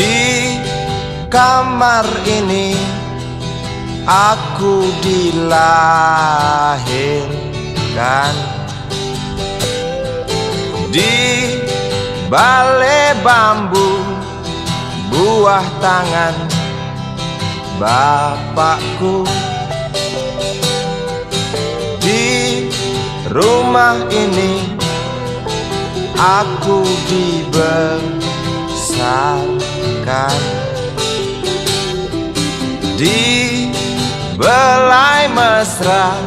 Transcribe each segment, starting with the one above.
Di kamar ini aku dilahirkan, di balai bambu buah tangan bapakku. Di rumah ini aku dibesarkan, di belai mesra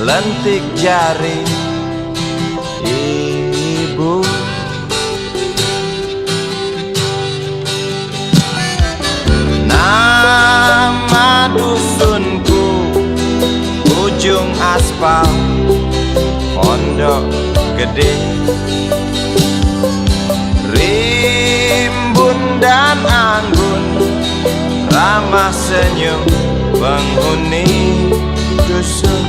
lentik jari ibu. Nama dusunku ujung aspal Pondok Gede. Rimbun dan anggun ramah senyum penghuni dusun.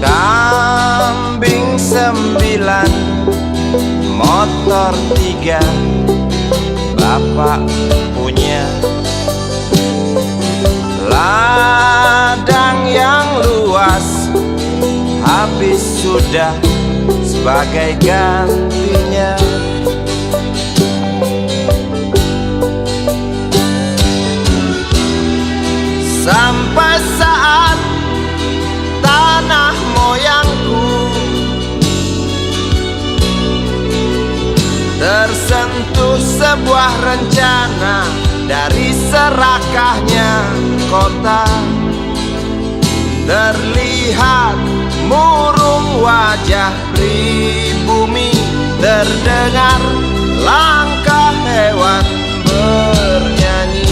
Kambing 9, motor 3 bapak punya. Ladang yang luas habis sudah sebagai gantinya. Sampai saat tanah moyangku tersentuh sebuah rencana dari serakahnya kota. Terlihat murung wajah pribumi, terdengar langkah hewan bernyanyi.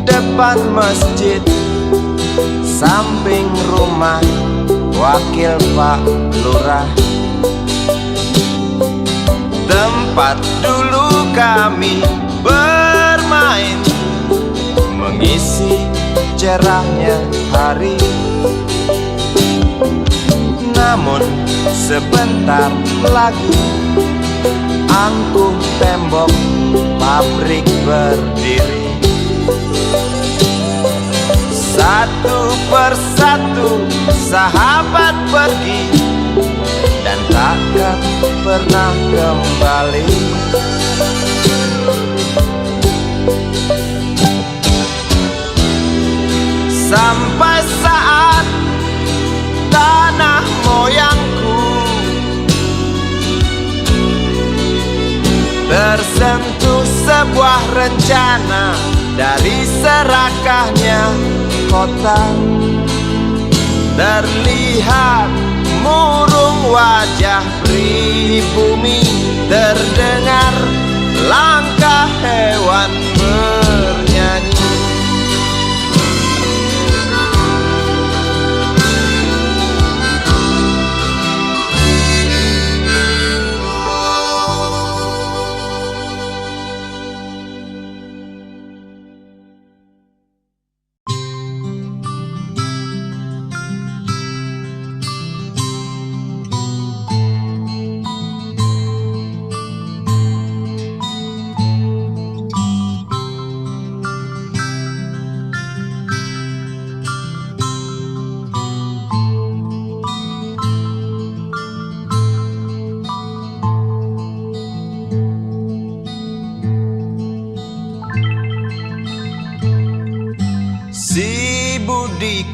Depan masjid samping rumah wakil Pak Lurah, tempat dulu kami bermain mengisi cerahnya hari. Namun sebentar lagi angkuh tembok pabrik berdiri. Satu persatu sahabat pergi dan takkan pernah kembali. Sampai saat tanah moyangku tersentuh sebuah rencana dari serakahnya kota. Terlihat murung wajah pribumi, terdengar langkah hewan bernyanyi.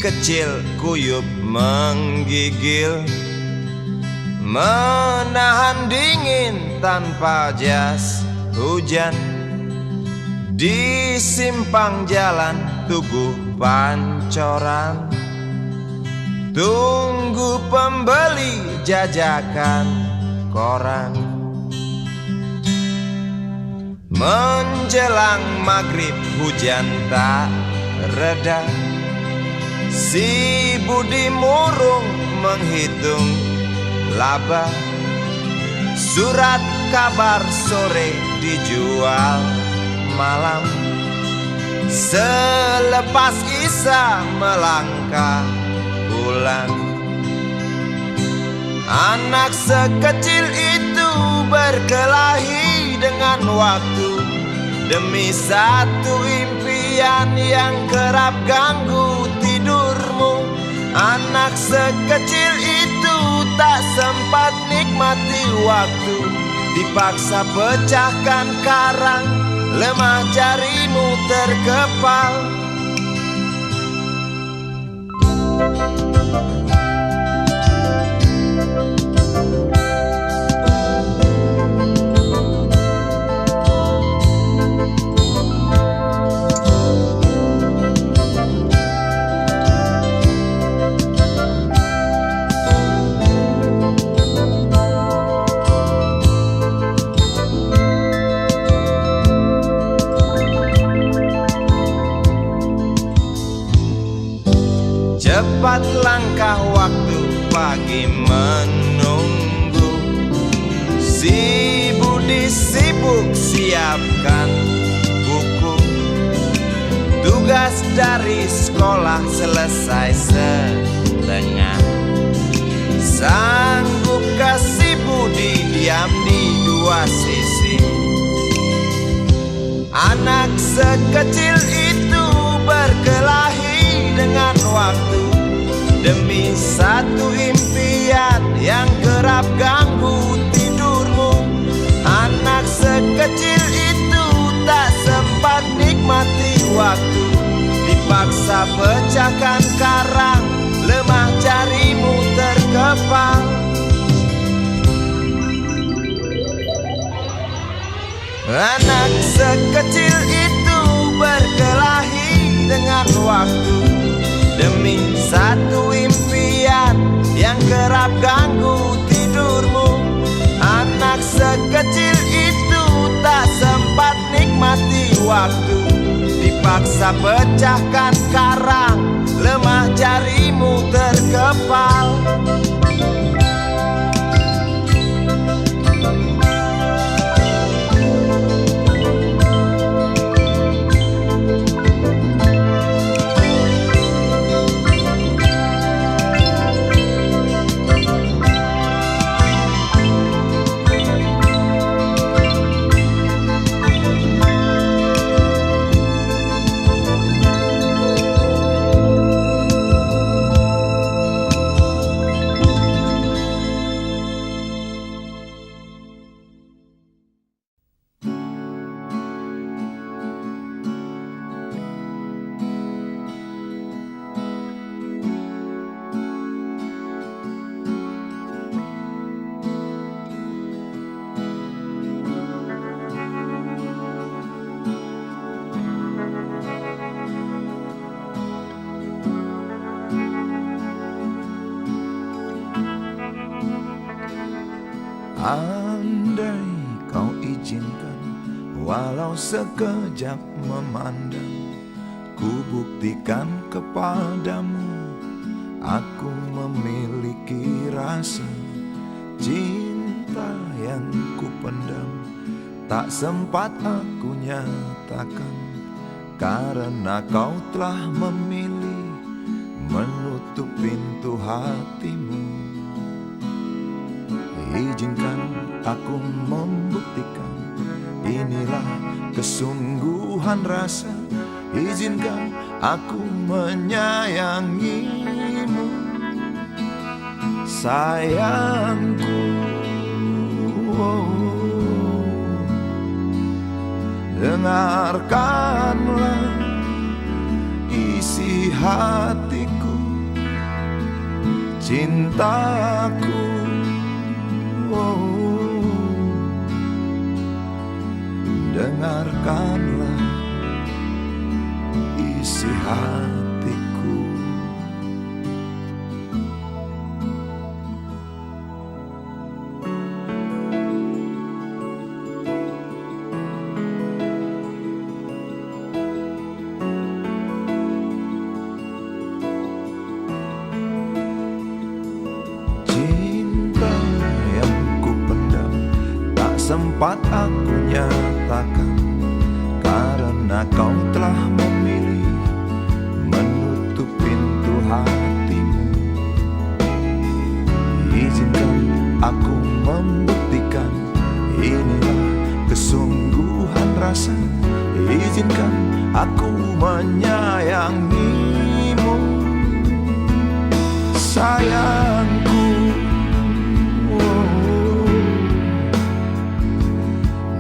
kecil kuyup menggigil, menahan dingin tanpa jas hujan. Di simpang jalan Tugu Pancoran, tunggu pembeli jajakan koran. Menjelang maghrib hujan tak reda, si Budi murung menghitung laba. Surat kabar sore dijual malam. Selepas Isya melangkah pulang. Anak sekecil itu berkelahi dengan waktu demi satu impian yang kerap ganggu tidurmu. Anak sekecil itu tak sempat nikmati waktu, dipaksa pecahkan karang, lemah jarimu terkepal. Cepat langkah waktu, pagi menunggu. Si Budi sibuk siapkan buku. Tugas dari sekolah selesai setengah. Sanggupkah si Budi diam di dua sisi? Anak sekecil itu berkelahi dengan waktu demi satu impian yang kerap ganggu tidurmu. Anak sekecil itu tak sempat nikmati waktu, dipaksa pecahkan karang, lemah jarimu terkepal. Anak sekecil itu berkelahi dengan waktu demi satu impian yang kerap ganggu tidurmu. Anak sekecil itu tak sempat nikmati waktu, dipaksa pecahkan karang, lemah jarimu terkepal. Andai kau izinkan, walau sekejap memandang, ku buktikan kepadamu, aku memiliki rasa cinta yang ku pendam. Tak sempat aku nyatakan, karena kau telah memilih menutup pintu hatimu. Izinkan aku membuktikan, inilah kesungguhan rasa. Izinkan aku menyayangimu, sayangku. Dengarkanlah isi hatiku, cintaku. Oh, dengarkanlah isi hatiku. Cinta yang ku pendam tak sempat aku nyatakan, karena kau telah memilih menutup pintu hatimu. Izinkan aku membuktikan, inilah kesungguhan rasa. Izinkan aku menyayangimu, sayangku.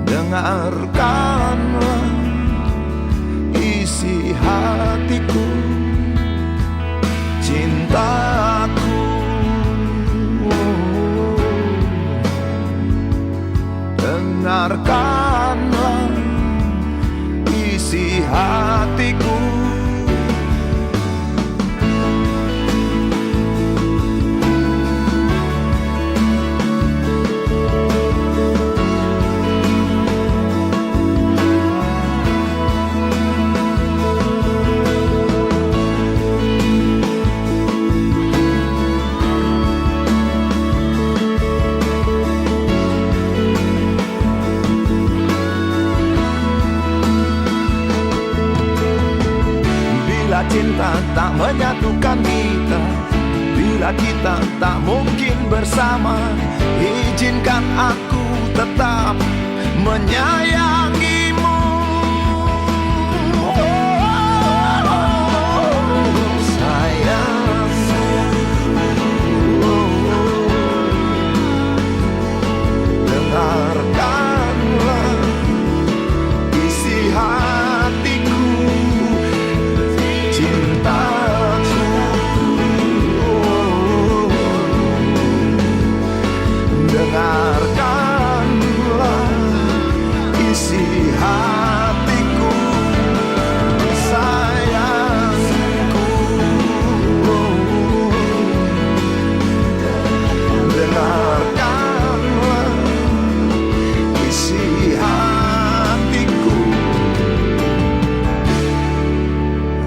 Dengarkanlah isi hatiku, cintaku. Dengarkanlah isi hatiku. Bila cinta tak menyatukan kita, bila kita tak mungkin bersama, izinkan aku tetap menyayangimu. Sayang, dengarkanlah isi hatiku, cintaku. Dengarkanlah isi hatiku, sayangku. Dengarkanlah isi hatiku.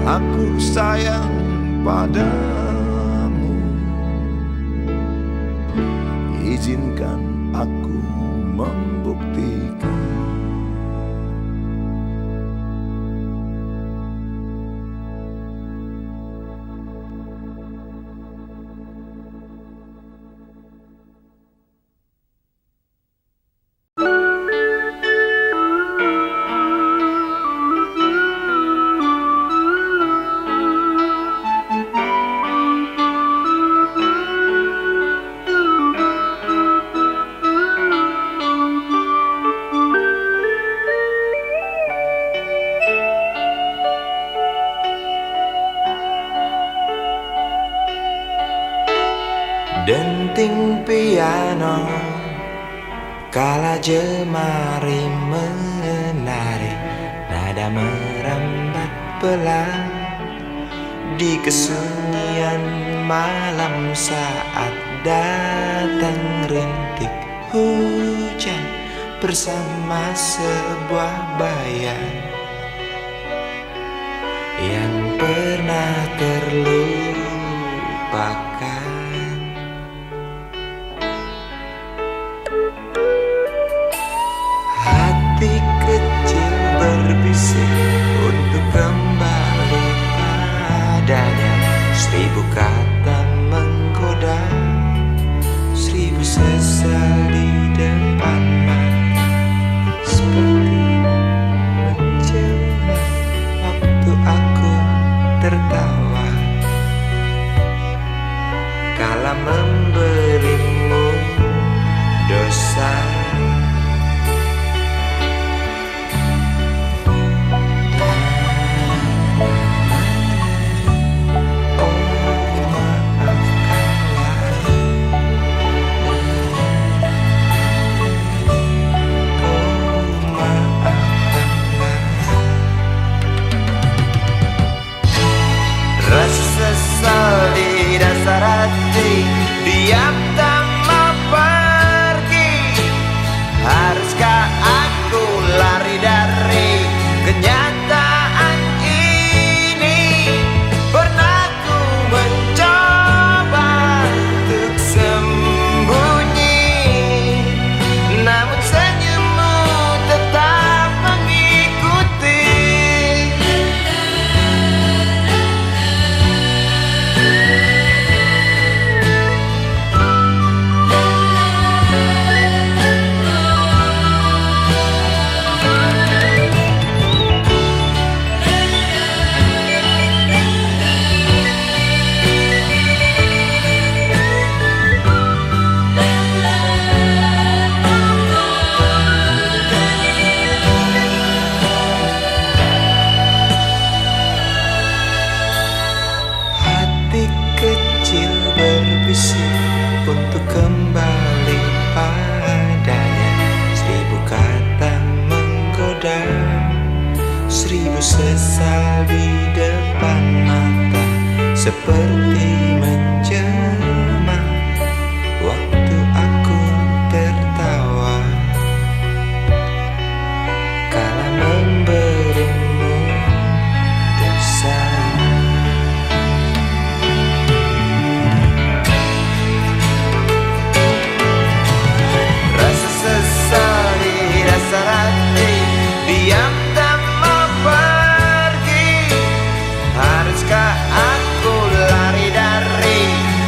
Aku sayang padamu, izinkan aku membuktikan. Denting piano kala jemari menari, nada merambat pelan di kesunyian malam saat datang rintik hujan bersama sebuah bayang yang pernah terlupakan. Hati kecil berbisik untuk kembali padanya. 1000 kata menggoda, 1000 sesal di depan mata, seperti menjelma waktu aku tertawa kala memberimu dosa. seperti menjelma waktu aku tertawa kala memberimu dosa. Rasa sesal di dasar hati, diam tak mau pergi. Haruskah aku lari dari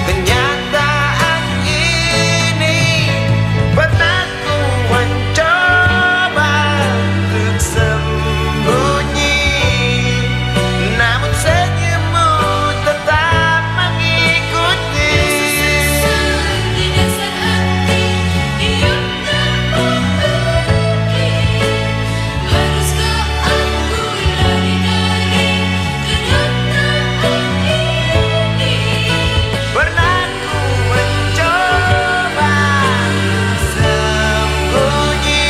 kenyataan ini? Pernah ku mencoba untuk sembunyi, namun senyummu tetap mengikuti. Di dasar hati, diam tak mau pergi. Haruskah aku lari dari kenyataan ini? Pernah ku mencoba untuk sembunyi,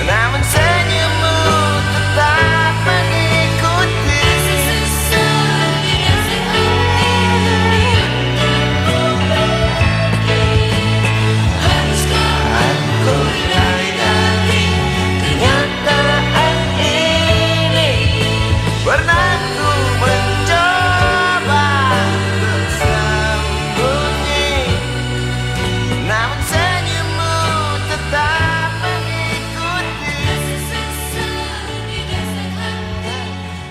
namun senyummu tetap mengikuti. Sesal di dasar hati, diam tak mau pergi. Haruskah aku lari dari kenyataan ini? Pernah ku mencoba untuk sembunyi, namun senyummu tetap mengikuti. Sesal di dasar hati,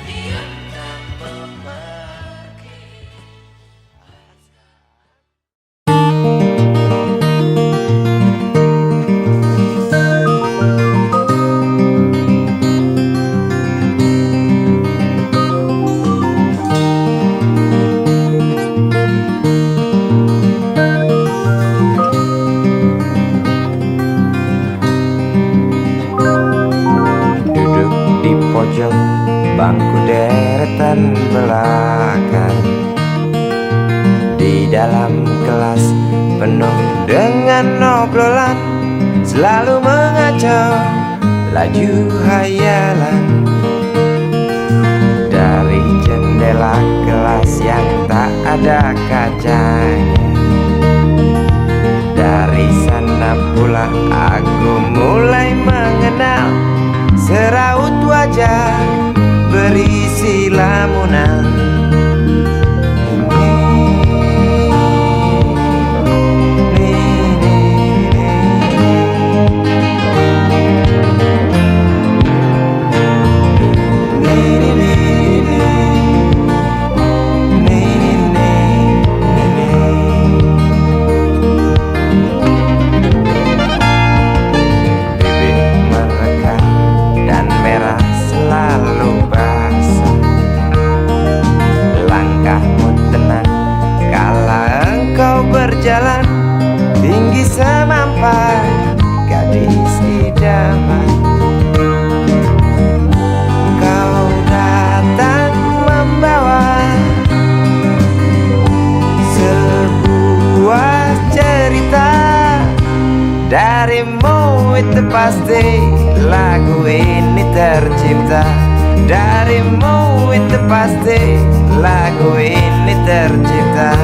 diam tak mau pergi. Duduk di pojok bangku deretan belakang, di dalam kelas penuh dengan obrolan, selalu mengacau laju hayalan. Dari jendela kelas yang tak ada kacanya, dari sana pula aku mulai mengenal seraut wajah berisi lamunan. Bibir merekah dan merah selalu basah. Langkahmu tenang kala engkau berjalan, tinggi semampai gadis idaman. Kau datang membawa sebuah cerita, darimu itu pasti lagu ini tercipta. Darimu itu pasti lagu ini tercipta.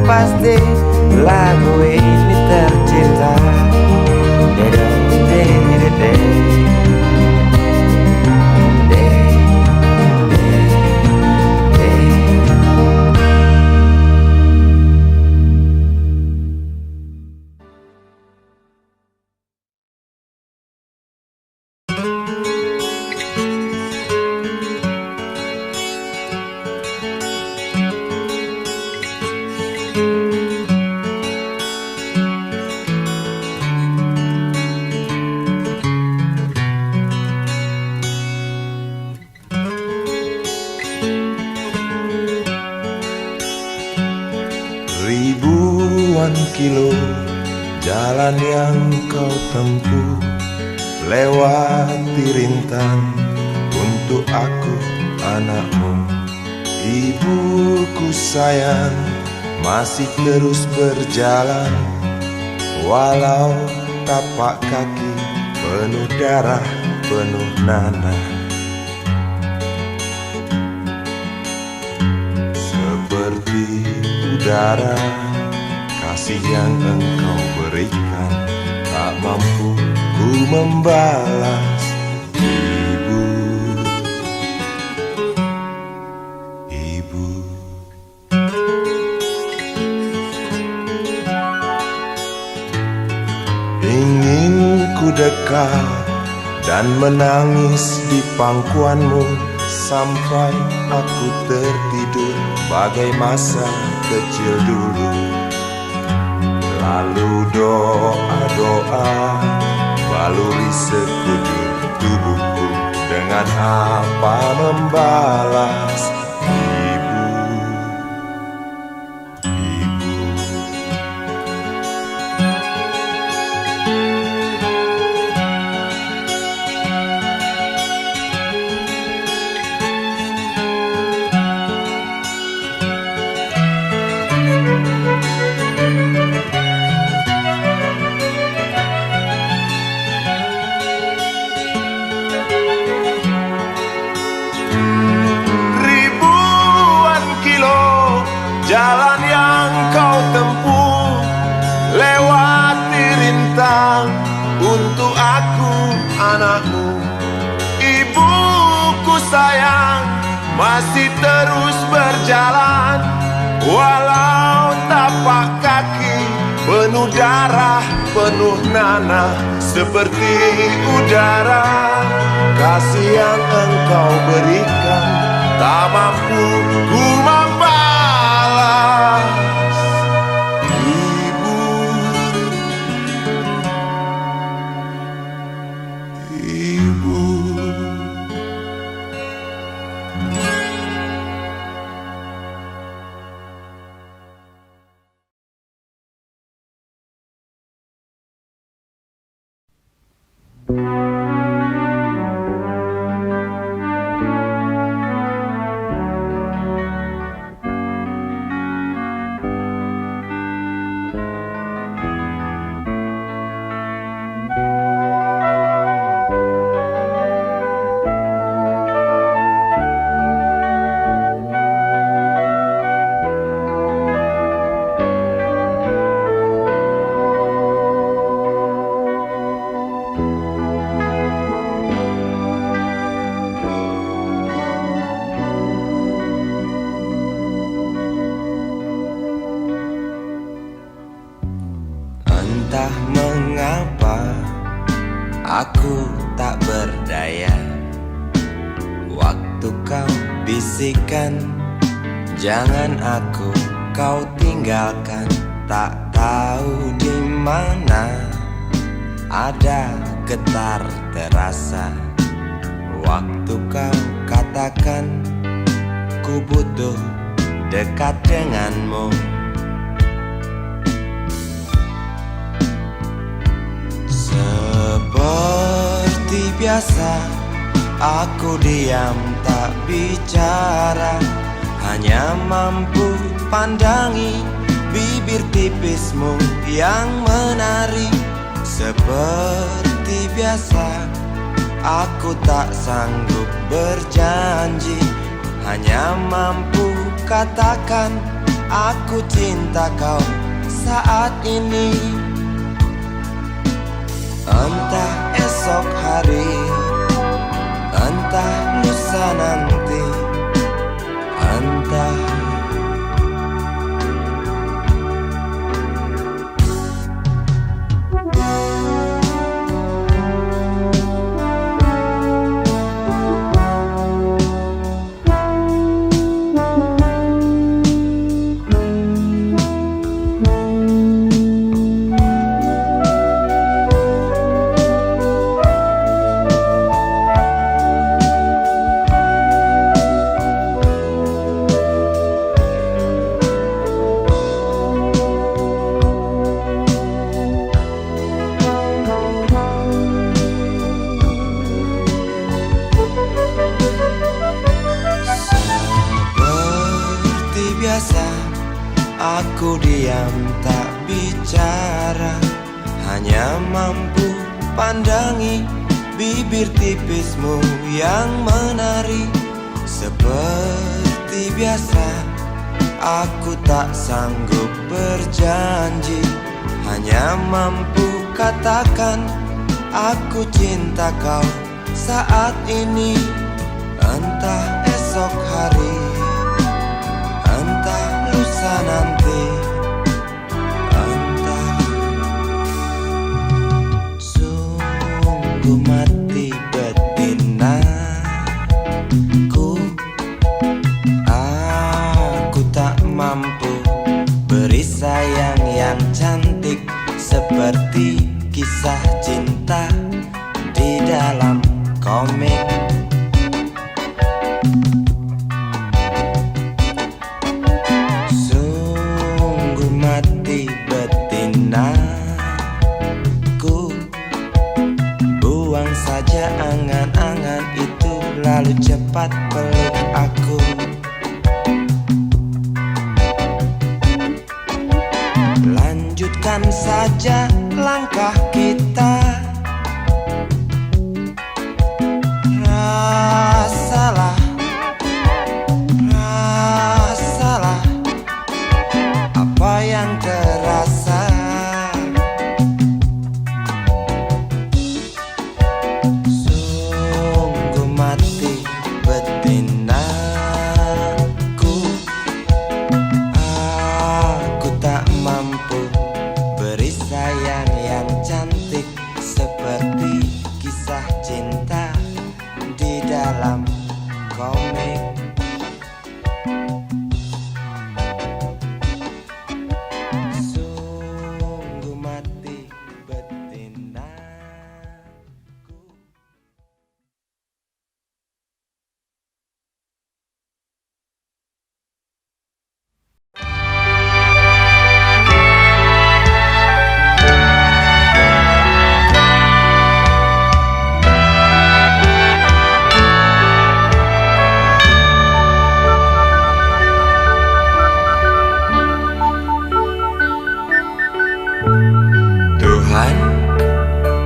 pasti lagu ini tercipta. Ribuan kilo jalan yang kau tempuh, lewati rintang untuk aku anakmu. Ibuku sayang, masih terus berjalan, walau tapak kaki penuh darah, penuh nanah. Seperti udara, kasih yang engkau berikan tak mampu ku membalas. Ibu, ibu. Ingin ku dekat dan menangis di pangkuanmu sampai aku tertidur bagai masa kecil dulu. Lalu doa-doa baluri sekujur tubuhku, dengan apa membalas. Ibu, ibu. Jalan yang kau tempuh, lewati rintang untuk aku anakmu. Ibuku sayang, masih terus berjalan, walau tapak kaki penuh darah, penuh nanah. Seperti udara, kasih yang engkau berikan tak mampu ku membalas. Ibu, ibu. Entah mengapa aku tak berdaya. Waktu kau bisikan, jangan aku kau tinggalkan. Tak tahu di mana ada getar terasa. Waktu kau katakan ku butuh dekat denganmu. Seperti biasa, aku diam tak bicara, hanya mampu pandangi bibir tipismu yang menari. Seperti biasa, aku tak sanggup berjanji, hanya mampu katakan aku cinta kau saat ini. Entah esok hari, entah lusa nanti, entah aku diam tak bicara, hanya mampu pandangi bibir tipismu yang menari. Seperti biasa, aku tak sanggup berjanji, hanya mampu katakan aku cinta kau saat ini. Entah esok hari, entah lusa nanti, entah. Sungguh mati betinaku, aku tak mampu beri sayang yang cantik seperti kisah cinta di dalam komik. Buang saja angan-angan itu, lalu cepat peluk aku. Lanjutkan saja langkah kita. Rasalah, rasalah apa yang terasa. Sungguh mati betinaku, aku tak mampu beri sayang yang cantik seperti kisah cinta di dalam komik. Sungguh mati betinaku. Tuhan,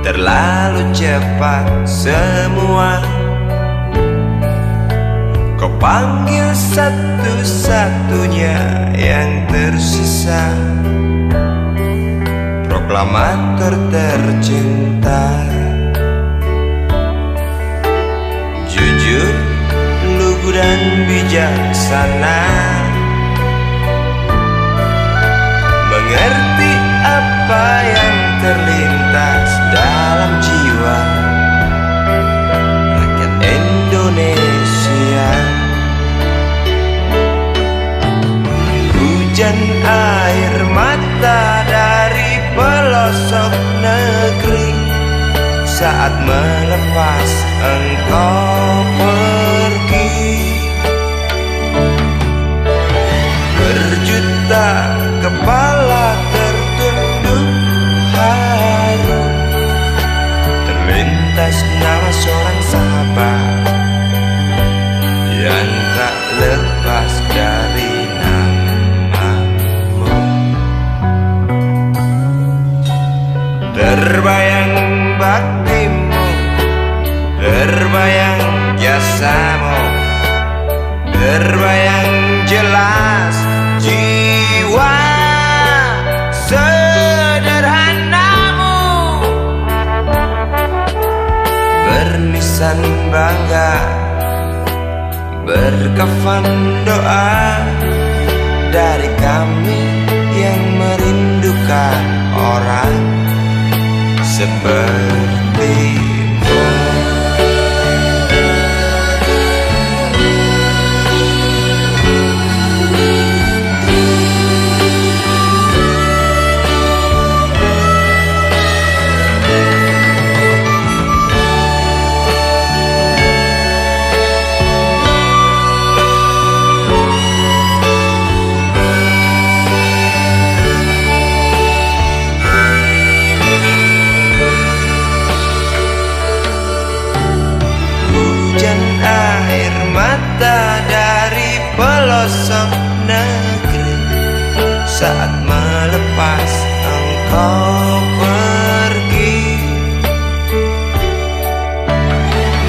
terlalu cepat semua. Kau panggil satu-satunya yang tersisa, proklamator tercinta. Jujur, lugu dan bijaksana, mengerti apa yang terlintas dalam jiwa rakyat Indonesia. Hujan air mata dari pelosok negeri saat melepas engkau pergi. Berjuta kepala tertunduk haru, terlintas nama seorang sahabat yang tak lepas dari namamu. Terbayang baktimu, terbayang jasa bernisan bangga, berkafan doa dari kami yang merindukan orang sepertimu. Dari pelosok negeri saat melepas engkau pergi,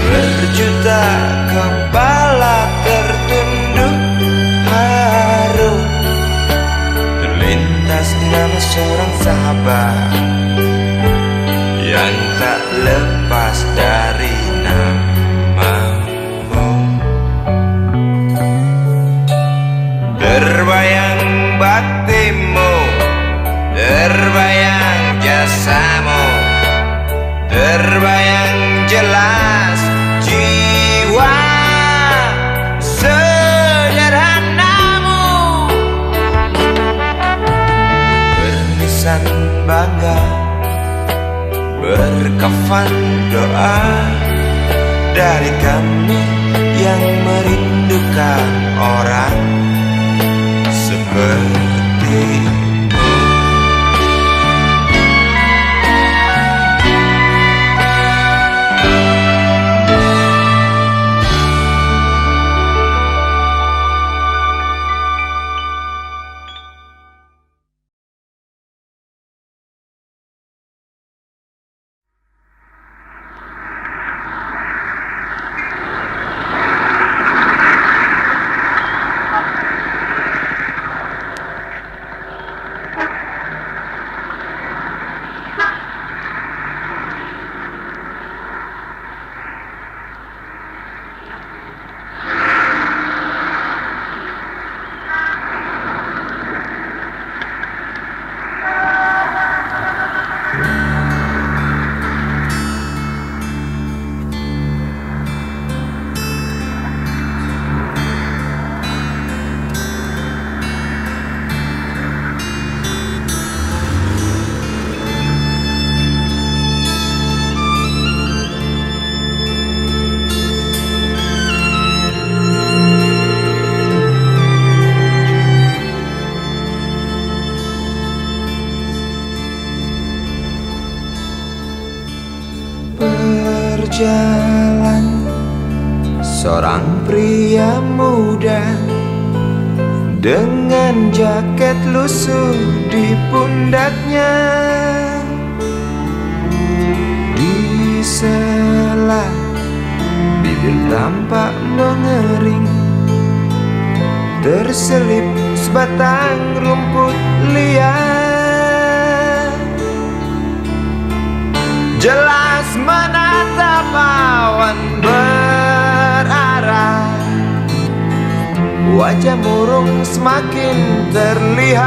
berjuta kepala tertunduk haru, terlintas nama seorang sahabat yang tak lepas dari namamu. Terbayang baktimu, terbayang jasamu, terbayang jelas jiwa sederhanamu. Bernisan bangga, berkafan doa dari kami yang merindukan orang sepertimu. Berjalan seorang pria muda dengan jaket lusuh di pundaknya, di sela bibir tampak mengering, terselip sebatang rumput liar. Jelas menatap awan berarah, wajah murung semakin terlihat.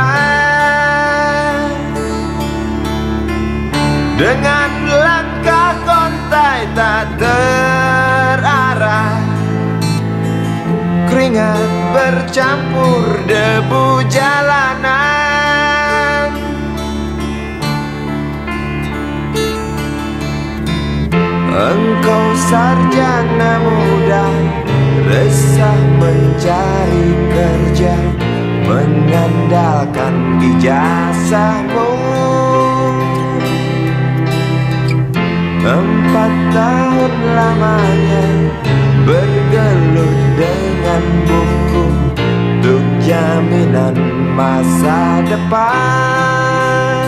Dengan langkah kontai tak terarah, keringat bercampur debu jalanan. Engkau sarjana muda, resah mencari kerja, mengandalkan ijazahmu. 4 tahun lamanya bergelut dengan buku untuk jaminan masa depan.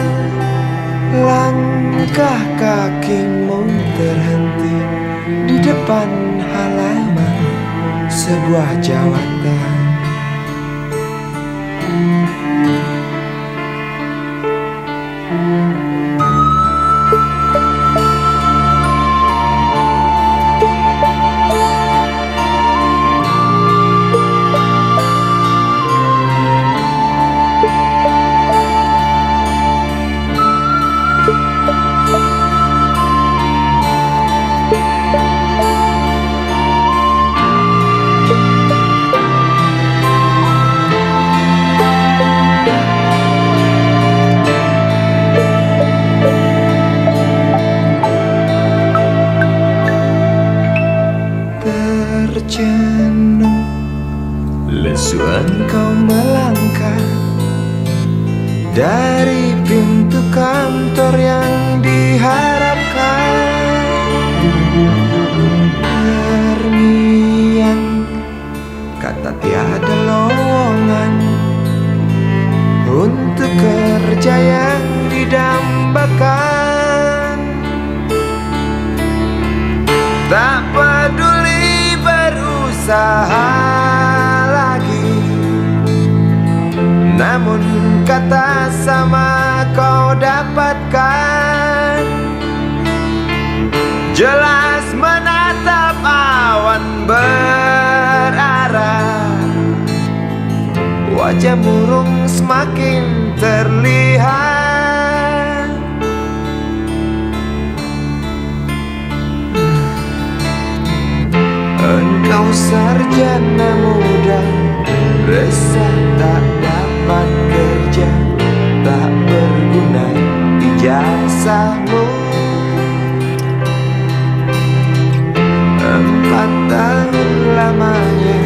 Langkah kakimu terhenti di depan halaman sebuah jawatan. saja yang didambakan. Tak peduli berusaha lagi, namun kata sama kau dapatkan. Jelas menatap awan berarah, wajah murung semakin terlihat. Engkau sarjana muda, resah tak dapat kerja, tak berguna ijazahmu. 4 tahun lamanya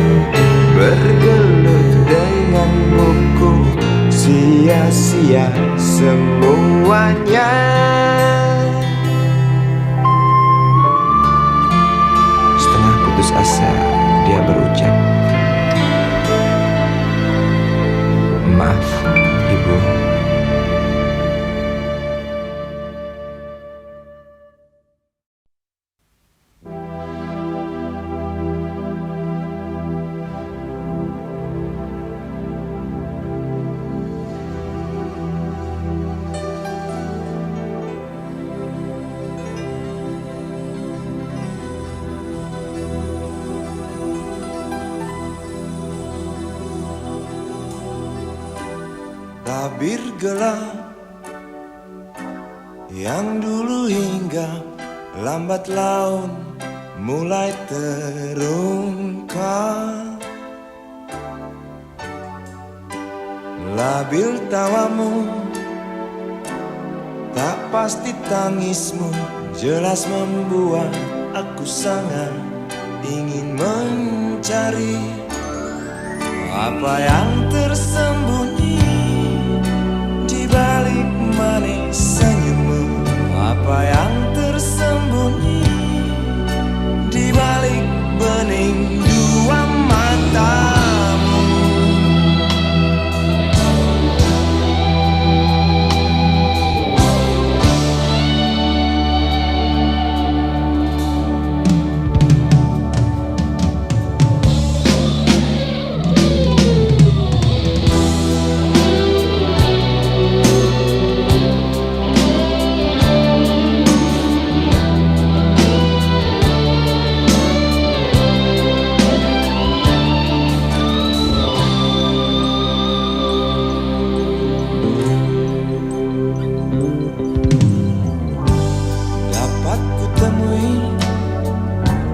bergelut dengan buku, sia-sia semuanya. Setengah putus asa dia berucap, "Maaf, Ibu." Tabir gelap yang dulu hingga lambat laun mulai terungkap. Labil tawamu, tak pasti tangismu, jelas membuat aku sangat ingin mencari apa yang tersembunyi di balik manis senyummu, apa yang tersembunyi di balik bening dua matamu.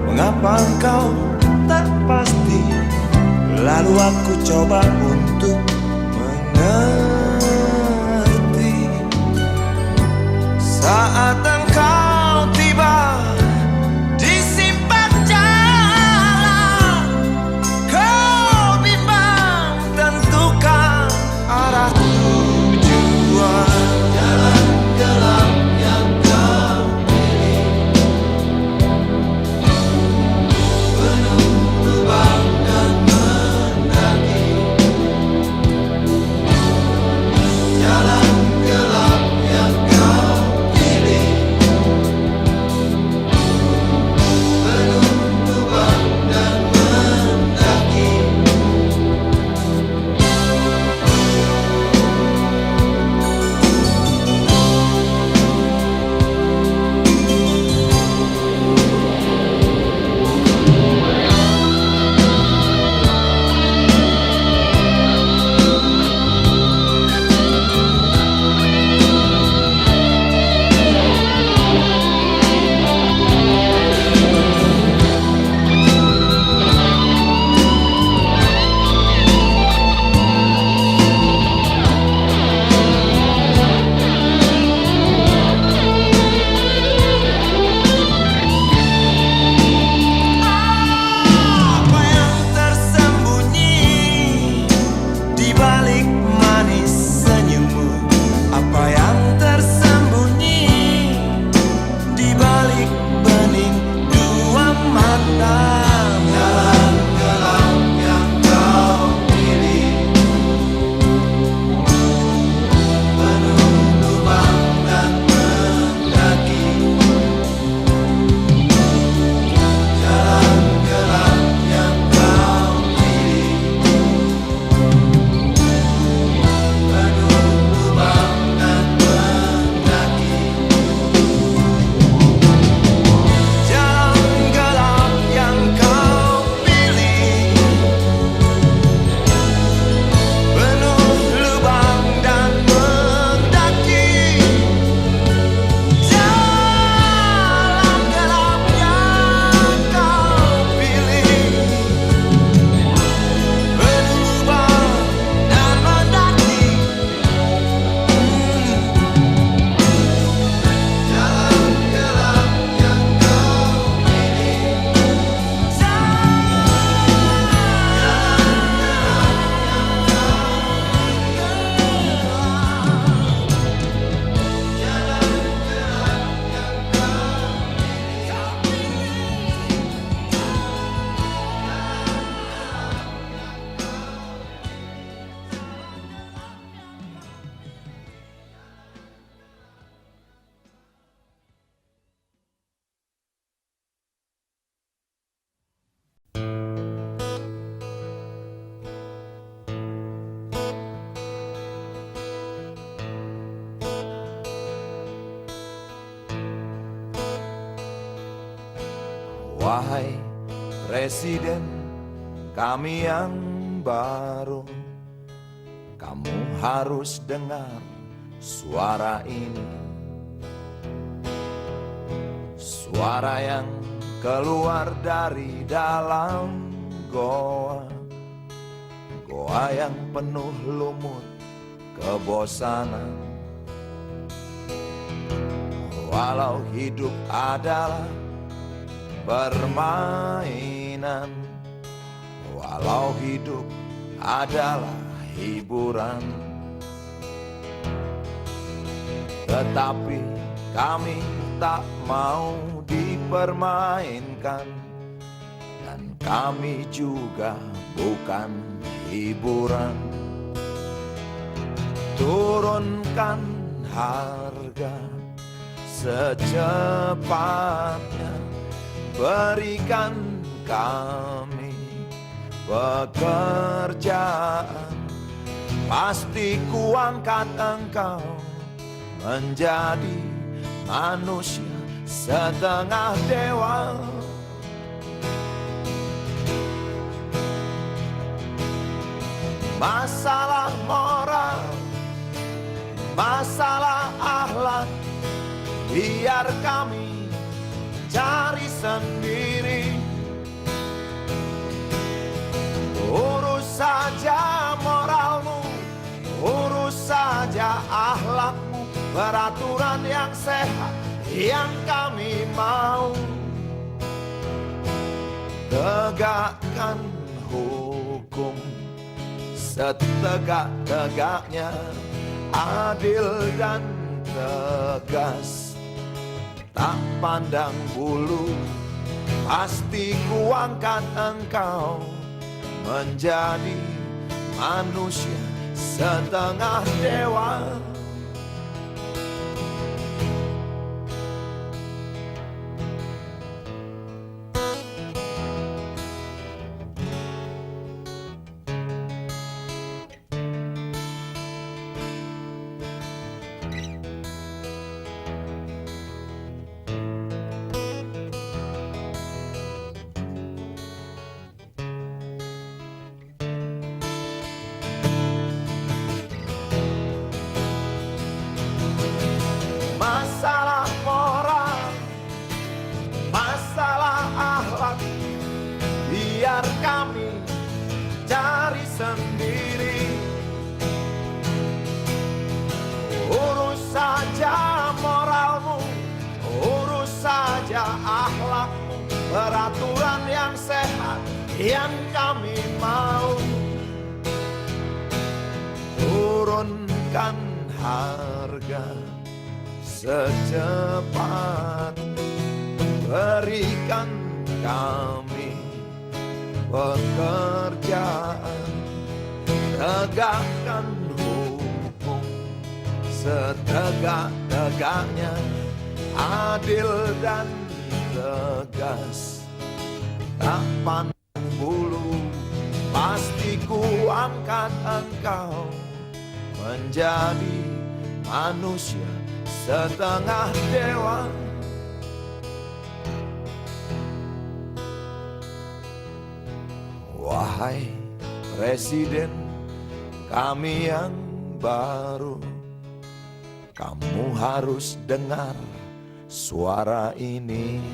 Mengapa engkau tak pasti? Lalu aku coba untuk mengerti. Saat engkau tiba di simpang jalan, kau bimbang tentukan arah tujuan. Jalan gelap yang kau Wahai Presiden kami yang baru, kamu harus dengar suara ini. Suara yang keluar dari dalam goa, goa yang penuh lumut kebosanan. Walau hidup adalah permainan, walau hidup adalah hiburan, tetapi kami tak mau dipermainkan, dan kami juga bukan hiburan. Turunkan harga secepatnya, berikan kami pekerjaan, pasti kuangkat engkau menjadi manusia setengah dewa. Masalah moral, masalah akhlak, biar kami cari sendiri. Urus saja moralmu, urus saja akhlakmu, peraturan yang sehat yang kami mau. Tegakkan hukum setegak-tegaknya, adil dan tegas, tak pandang bulu, pasti kuangkat engkau menjadi manusia setengah dewa. Masalah moral, masalah akhlak, biar kami cari sendiri. Urus saja moralmu, urus saja akhlakmu, peraturan yang sehat yang kami mau. Turunkan harga secepat, berikan kami pekerjaan, tegakkan hukum setegak-tegaknya, adil dan tegas, tak pandang bulu, pasti kuangkat engkau menjadi manusia setengah dewa. Wahai Presiden kami yang baru, kamu harus dengar suara ini.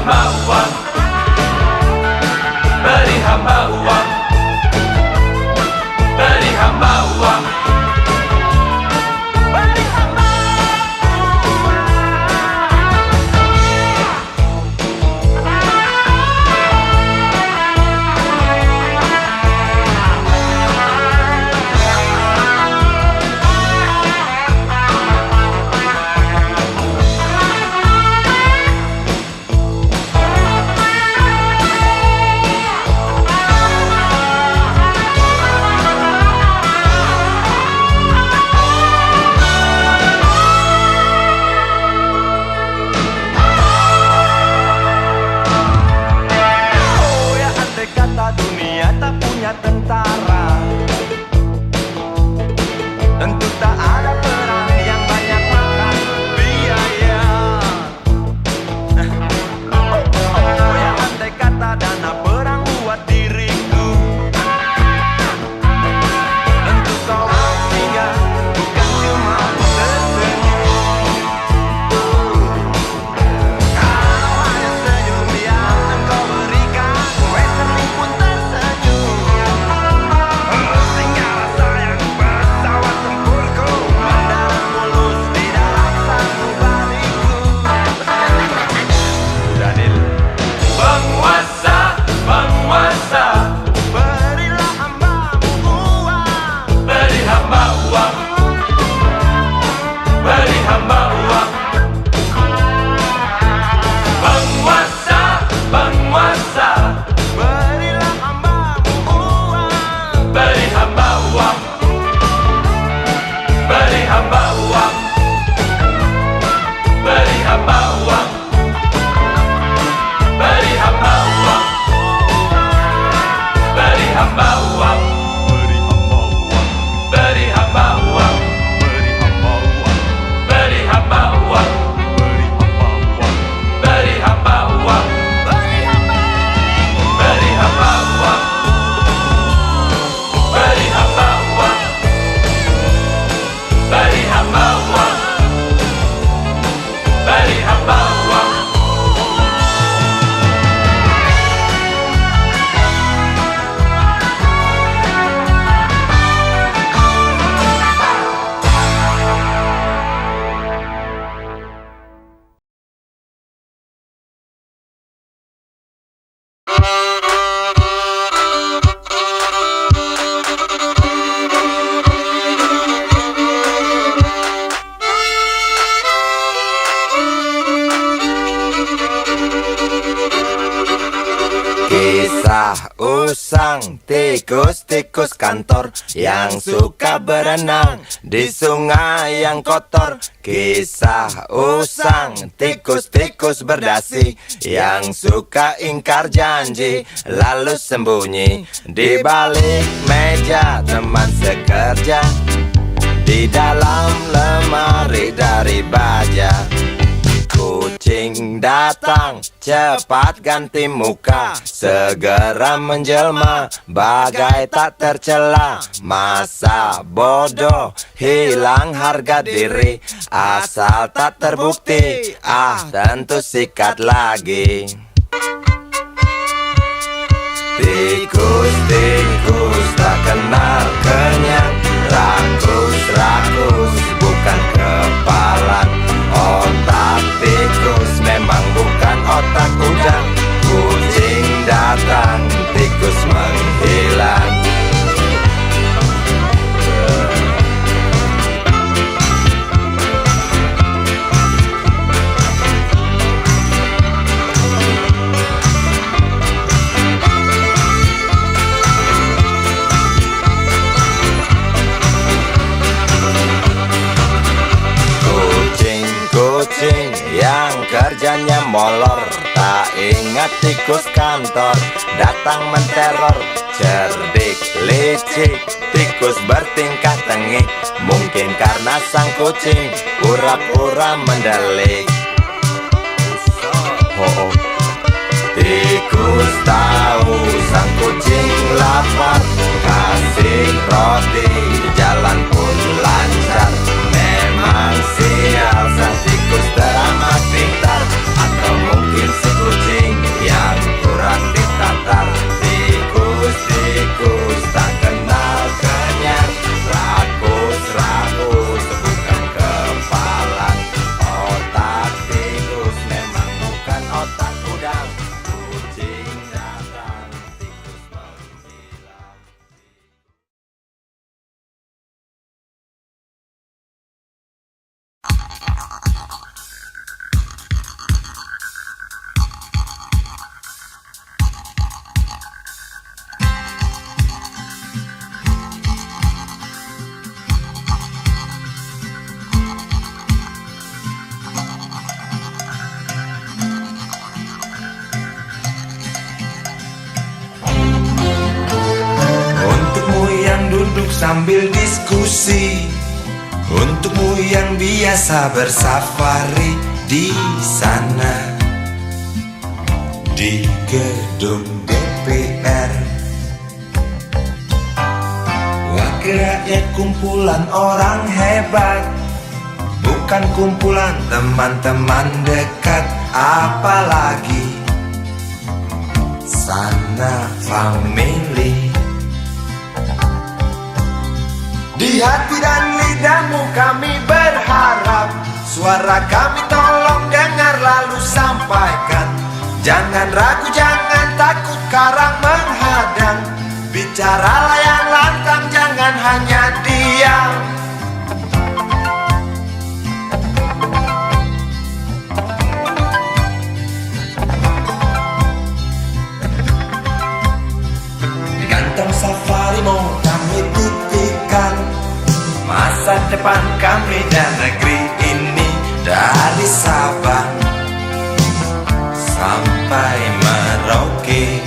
hamba uang, beri hamba uang, beri hamba uang. Dunia tak punya tentara, tentu tak ada perang yang banyak makan biaya. Oh ya, andai kata dana perang buat diriku, tentu kau tinggal bukan cuma tersenyum. Kalau hanya senyum yang engkau berikan, Westerling pun tersenyum. Tinggal sayang pesawat tempurku mendarat mulus di dalam sanubariku. Daniel, Penguasa, penguasa, berilah hambamu uang, beri hamba uang, beri hamba uang. Penguasa, penguasa, berilah hambamu uang, beri hamba uang, beri hamba uang, beri hamba uang, beri hamba uang, beri hamba uang, beri hamba uang, beri hamba uang, beri hamba uang, beri hamba uang, beri hamba uang, beri hamba uang, beri hamba uang. Kisah usang tikus-tikus kantor yang suka berenang di sungai yang kotor. Kisah usang tikus-tikus berdasi yang suka ingkar janji lalu sembunyi di balik meja teman sekerja, di dalam lemari dari baja. Kucing datang, cepat ganti muka, segera menjelma, bagai tak tercela. Masa bodoh, hilang harga diri, asal tak terbukti, tentu sikat lagi. Tikus-tikus tak kenal kenyang, rakus-rakus bukan kepalang. Otak tikus memang bukan otak udang. Kucing datang, tikus menghilang. Kucing yang kerjanya molor, tak ingat tikus kantor, datang menteror. Cerdik, licik, tikus bertingkah tengik, mungkin karena sang kucing pura-pura mendelik. Tikus tahu sang kucing lapar, kasih roti, jalan pun lancar. Memang sial sang tikus teramat pintar, atau mungkin si kucing sambil diskusi. Untukmu yang biasa bersafari di sana, di gedung DPR. Wakil rakyat kumpulan orang hebat, bukan kumpulan teman-teman dekat. Apalagi sana family. Di hati dan lidahmu kami berharap, suara kami tolong dengar lalu sampaikan. Jangan ragu, jangan takut karang menghadang. Bicaralah yang lantang, jangan hanya diam. Di kantong safari mau kami titipkan masa depan kami dan negeri ini, dari Sabang sampai Merauke.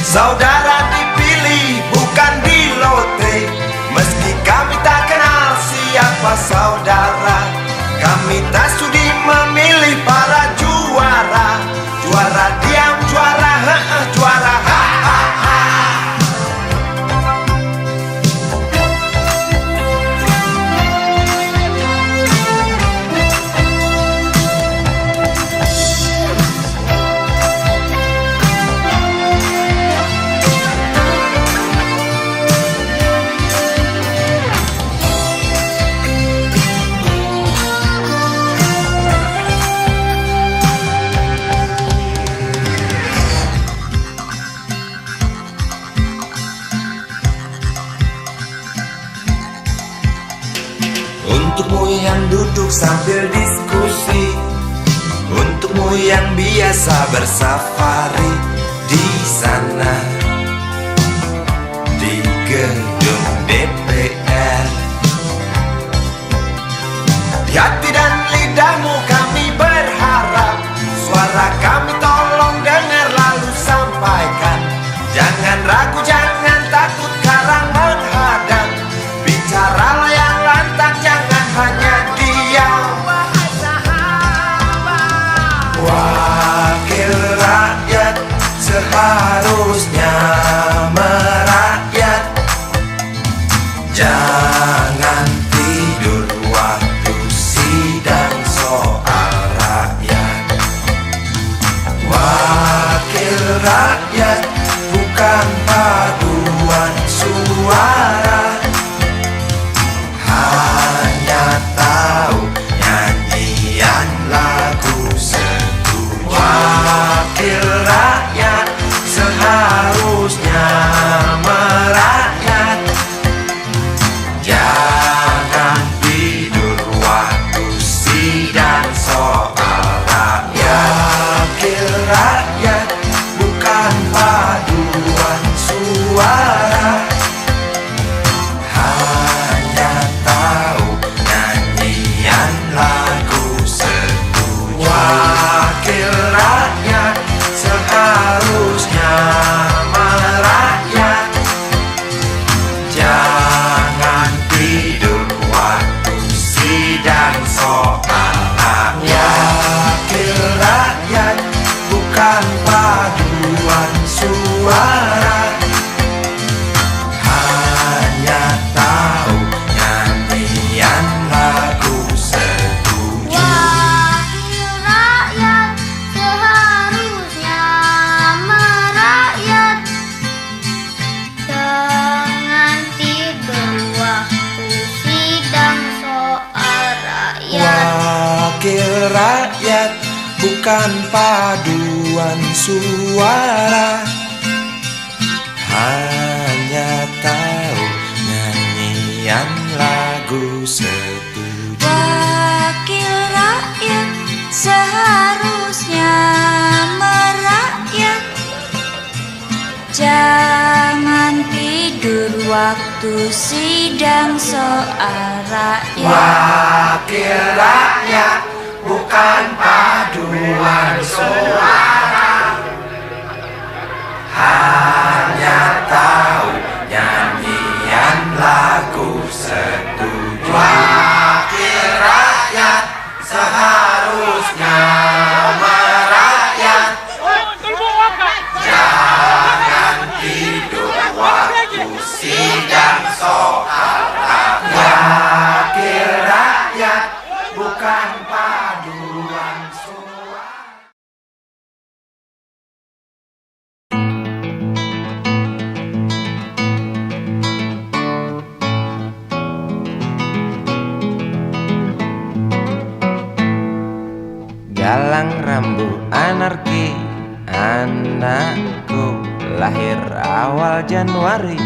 Saudara dipilih bukan di lotre, meski kami tak kenal siapa saudara. Kami tak sudi memilih para juara. Juara diam, juara juara Untukmu yang duduk sambil diskusi, untukmu yang biasa bersafari di sana, di gedung DPR. Di hati dan lidahmu kami berharap, suara kami tolong dengar lalu sampaikan. Jangan ragu, jangan takut karang menghadang. Bicaralah yang lantang, jangan hanya diam. Wakil rakyat seharusnya merakyat. Jangan tidur waktu sidang soal rakyat. Wakil rakyat bukan paduan suara, hanya tahu nyanyian lagu setuju. Wakil rakyat seharusnya merakyat. Jangan tidur waktu sidang soal rakyat. Wakil rakyat bukan paduan suara, hanya tahu nyanyian lagu setuju. Wakil rakyat seharusnya merakyat. Jangan tidur waktu sidang soal rakyat. Wakil rakyat bukan paduan suara, hanya tahu nyanyian lagu setuju. Wakil rakyat seharusnya merakyat. Jangan tidur waktu sidang soal rakyat. Wakil rakyat bukan paduan suara, hanya tahu nyanyian lagu setuju. Wakil rakyat seharusnya merakyat. Jangan tidur waktu sidang soal rakyat. Wakil rakyat bukan paduan suara, hanya tahu paduan suara. Galang rambu anarki, anakku lahir awal Januari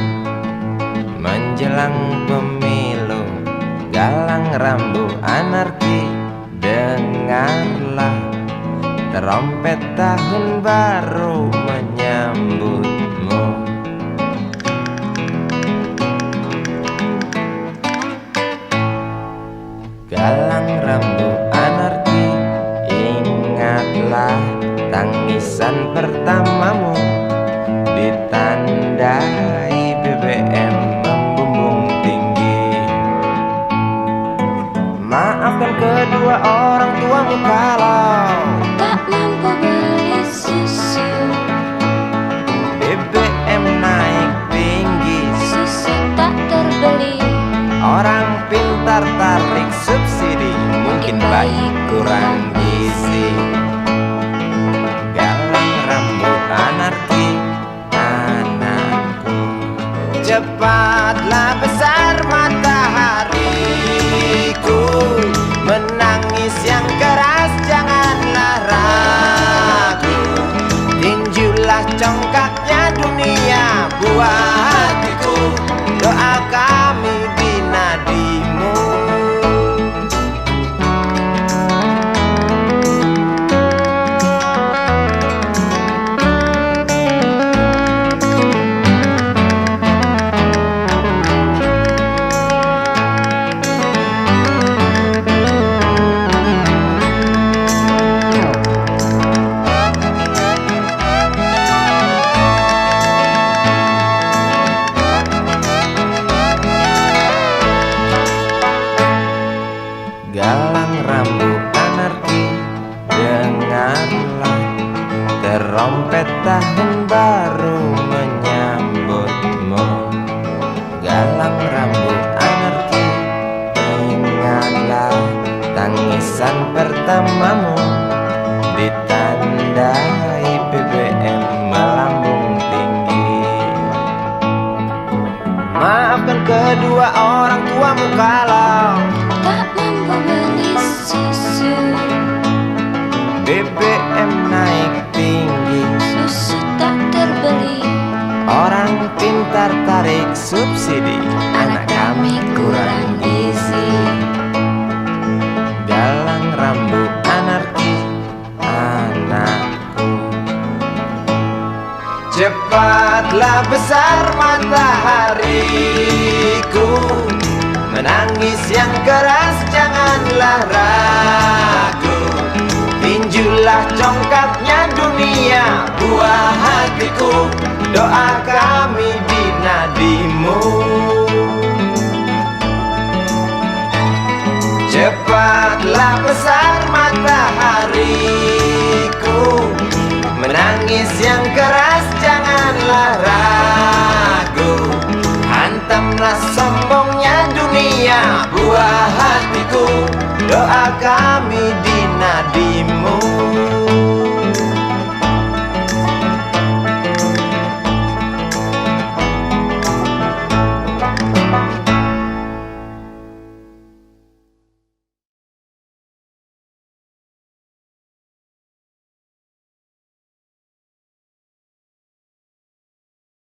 menjelang pemilu. Galang rambu anarki, dengarlah trompet tahun baru menyambutmu. Galang rambu anarki, ingatlah tangisan pertamamu ditandai BBM membumbung tinggi. Maafkan kedua orang tuamu kalau tak mampu beli susu, BBM naik tinggi. susu tak terbeli. Orang pintar tarik subsidi, mungkin bayi kurang gizi. Galang rambu anarki, anakku. Cepatlah besar matahariku, menangis yang keras janganlah ragu. Tinjulah congkaknya dunia buah hatiku, doa kami di nadimu. Galang rambu anarki, dengarlah trompet tahun baru menyambutmu. Galang rambu anarki, ingatlah tangisan pertamamu ditandai BBM melambung tinggi. Maafkan kedua orang tuamu kalau Tak mampu beli susu, BBM naik tinggi. susu tak terbeli. Orang pintar tarik subsidi, anak kami kurang gizi. Galang rambu anarki, anakku. Cepatlah besar matahariku, menangis yang keras janganlah ragu. Tinjulah congkaknya dunia buah hatiku, doa kami di nadimu. Cepatlah besar matahariku, menangis yang keras janganlah ragu. Hantamlah sombongnya dunia buah hatiku, doa kami